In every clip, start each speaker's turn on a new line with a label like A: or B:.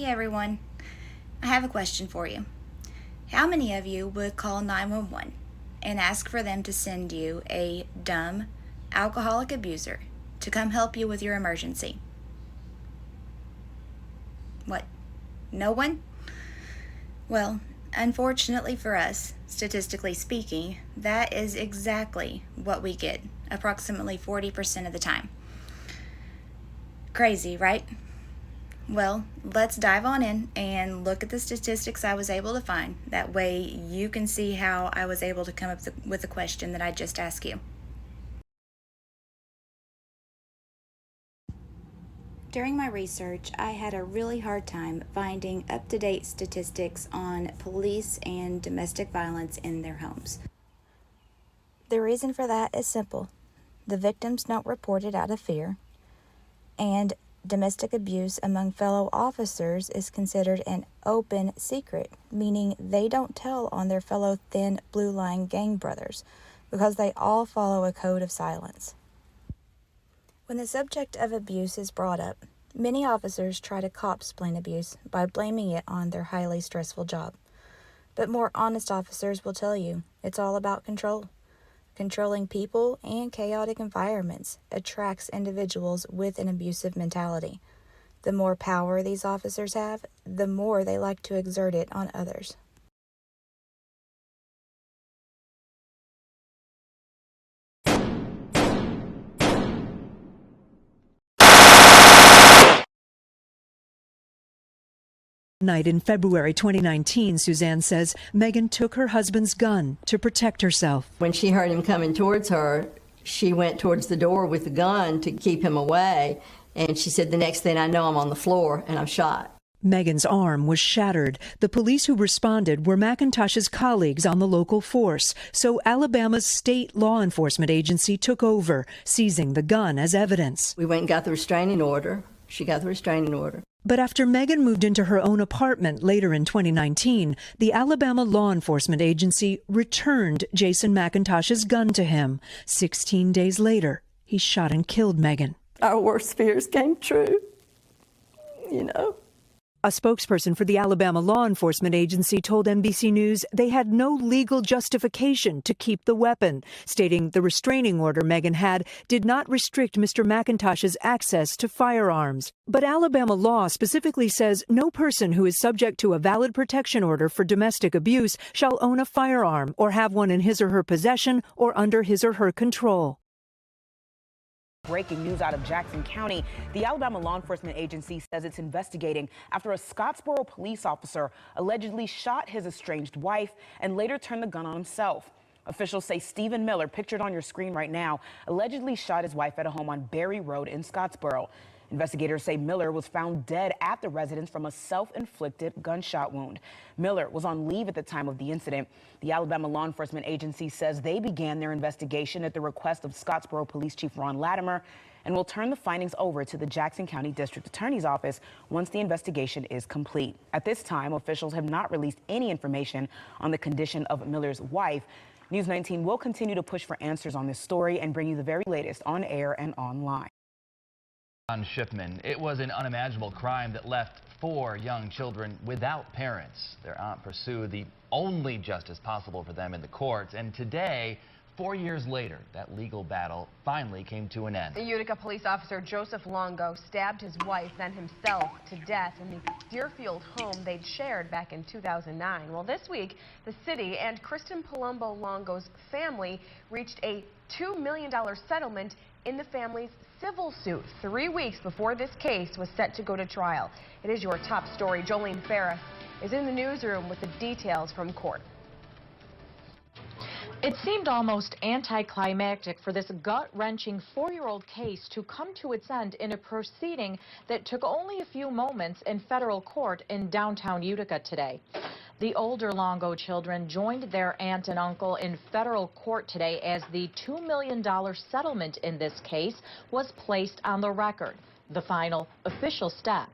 A: Hey everyone, I have a question for you. How many of you would call 911 and ask for them to send you a dumb alcoholic abuser to come help you with your emergency? What? No one? Well, unfortunately for us, statistically speaking, that is exactly what we get, approximately 40% of the time. Crazy, right? Well, let's dive on in and look at the statistics I was able to find. That way you can see how I was able to come up with the question that I just asked you. During my research, I had a really hard time finding up-to-date statistics on police and domestic violence in their homes. The reason for that is simple. The victims don't report it out of fear, and domestic abuse among fellow officers is considered an open secret, meaning they don't tell on their fellow thin blue line gang brothers because they all follow a code of silence. When the subject of abuse is brought up, many officers try to cop-splain abuse by blaming it on their highly stressful job. But more honest officers will tell you it's all about control. Controlling people and chaotic environments attracts individuals with an abusive mentality. The more power these officers have, the more they like to exert it on others.
B: Night in February 2019, Suzanne says Megan took her husband's gun to protect herself.
C: When she heard him coming towards her, she went towards the door with the gun to keep him away. And she said, the next thing I know, I'm on the floor and I'm shot.
B: Megan's arm was shattered. The police who responded were McIntosh's colleagues on the local force. So Alabama's state law enforcement agency took over, seizing the gun as evidence.
C: We went and got the restraining order. She got the restraining order.
B: But after Megan moved into her own apartment later in 2019, the Alabama law enforcement agency returned Jason McIntosh's gun to him. 16 days later, he shot and killed Megan.
D: Our worst fears came true, you know.
B: A spokesperson for the Alabama law enforcement agency told NBC News they had no legal justification to keep the weapon, stating the restraining order Megan had did not restrict Mr. McIntosh's access to firearms. But Alabama law specifically says no person who is subject to a valid protection order for domestic abuse shall own a firearm or have one in his or her possession or under his or her control.
E: Breaking news out of Jackson County. The Alabama law enforcement agency says it's investigating after a Scottsboro police officer allegedly shot his estranged wife and later turned the gun on himself. Officials say Stephen Miller, pictured on your screen right now, allegedly shot his wife at a home on Berry Road in Scottsboro. Investigators say Miller was found dead at the residence from a self-inflicted gunshot wound. Miller was on leave at the time of the incident. The Alabama law enforcement agency says they began their investigation at the request of Scottsboro Police Chief Ron Latimer and will turn the findings over to the Jackson County District Attorney's Office once the investigation is complete. At this time, officials have not released any information on the condition of Miller's wife. News 19 will continue to push for answers on this story and bring you the very latest on air and online.
F: On Shipman, it was an unimaginable crime that left 4 young children without parents. Their aunt pursued the only justice possible for them in the courts, and today, 4 years later, that legal battle finally came to an end.
G: The Utica police officer Joseph Longo stabbed his wife, then himself, to death in the Deerfield home they'd shared back in 2009. Well, this week, the city and Kristen Palumbo Longo's family reached a $2 million settlement in the family's civil suit 3 weeks before this case was set to go to trial. It is your top story. Jolene Ferris is in the newsroom with the details from court.
H: It seemed almost anticlimactic for this gut-wrenching 4-year-old case to come to its end in a proceeding that took only a few moments in federal court in downtown Utica today. The older Longo children joined their aunt and uncle in federal court today as the $2 million settlement in this case was placed on the record, the final official step.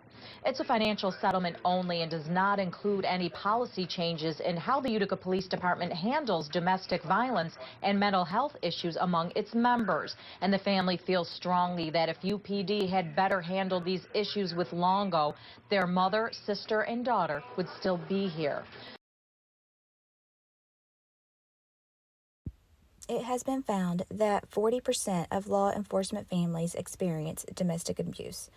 H: It's a financial settlement only and does not include any policy changes in how the Utica Police Department handles domestic violence and mental health issues among its members. And the family feels strongly that if UPD had better handled these issues with Longo, their mother, sister, and daughter would still be here.
A: It has been found that 40% of law enforcement families experience domestic abuse,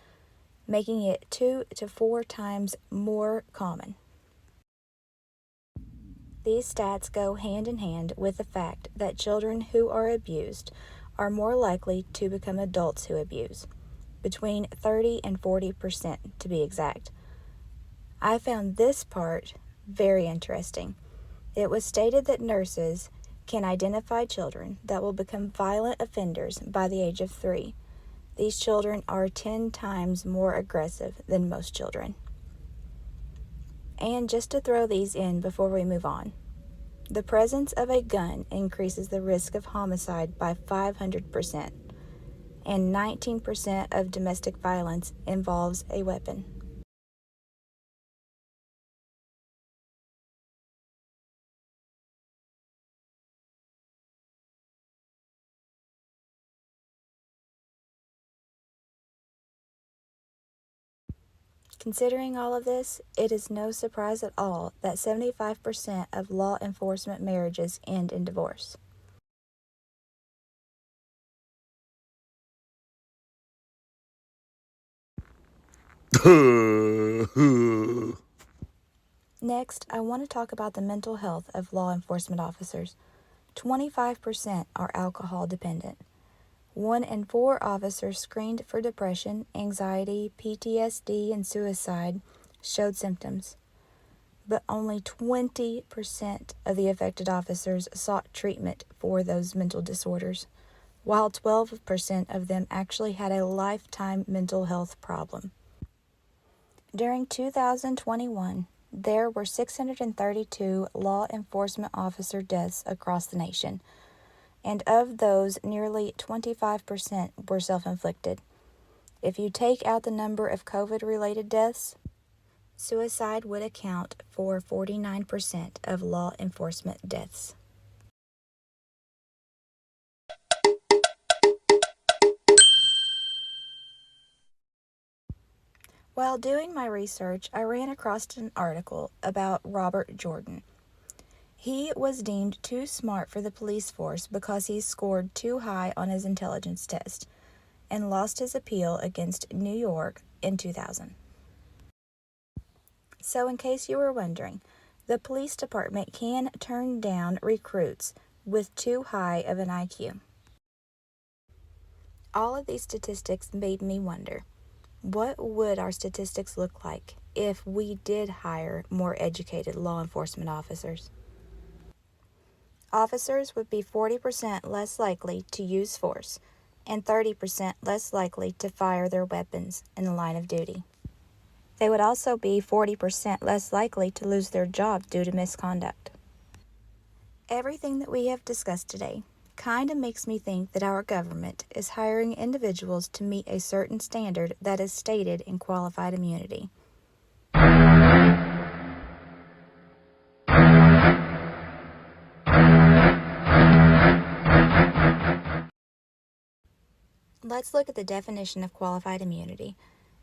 A: making it 2 to 4 times more common. These stats go hand in hand with the fact that children who are abused are more likely to become adults who abuse, between 30 and 40% to be exact. I found this part very interesting. It was stated that nurses can identify children that will become violent offenders by the age of 3. These children are 10 times more aggressive than most children. And just to throw these in before we move on, the presence of a gun increases the risk of homicide by 500%, and 19% of domestic violence involves a weapon. Considering all of this, it is no surprise at all that 75% of law enforcement marriages end in divorce. Next, I want to talk about the mental health of law enforcement officers. 25% are alcohol dependent. 1 in 4 officers screened for depression, anxiety, PTSD, and suicide showed symptoms. But only 20% of the affected officers sought treatment for those mental disorders, while 12% of them actually had a lifetime mental health problem. During 2021, there were 632 law enforcement officer deaths across the nation, and of those, nearly 25% were self-inflicted. If you take out the number of COVID-related deaths, suicide would account for 49% of law enforcement deaths. While doing my research, I ran across an article about Robert Jordan. He was deemed too smart for the police force because he scored too high on his intelligence test and lost his appeal against New York in 2000. So in case you were wondering, the police department can turn down recruits with too high of an IQ. All of these statistics made me wonder, what would our statistics look like if we did hire more educated law enforcement officers? Officers would be 40% less likely to use force and 30% less likely to fire their weapons in the line of duty. They would also be 40% less likely to lose their job due to misconduct. Everything that we have discussed today kind of makes me think that our government is hiring individuals to meet a certain standard that is stated in qualified immunity. Let's look at the definition of qualified immunity.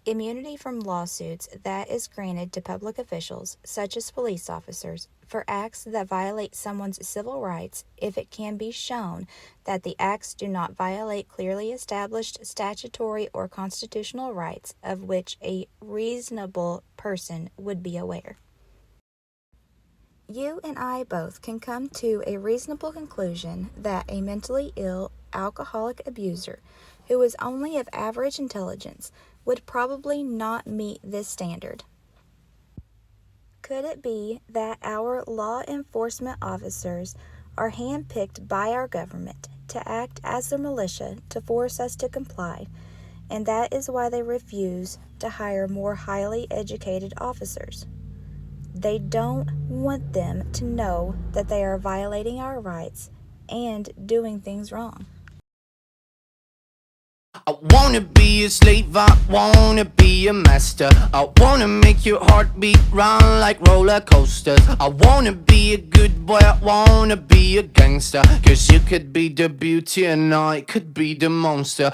A: Immunity from lawsuits that is granted to public officials, such as police officers, for acts that violate someone's civil rights if it can be shown that the acts do not violate clearly established statutory or constitutional rights of which a reasonable person would be aware. You and I both can come to a reasonable conclusion that a mentally ill alcoholic abuser who is only of average intelligence would probably not meet this standard. Could it be that our law enforcement officers are handpicked by our government to act as the militia to force us to comply, and that is why they refuse to hire more highly educated officers? They don't want them to know that they are violating our rights and doing things wrong.
I: I wanna be a slave, I wanna be a master. I wanna make your heartbeat run like roller coasters. I wanna be a good boy, I wanna be a gangster. Cause you could be the beauty and I could be the monster.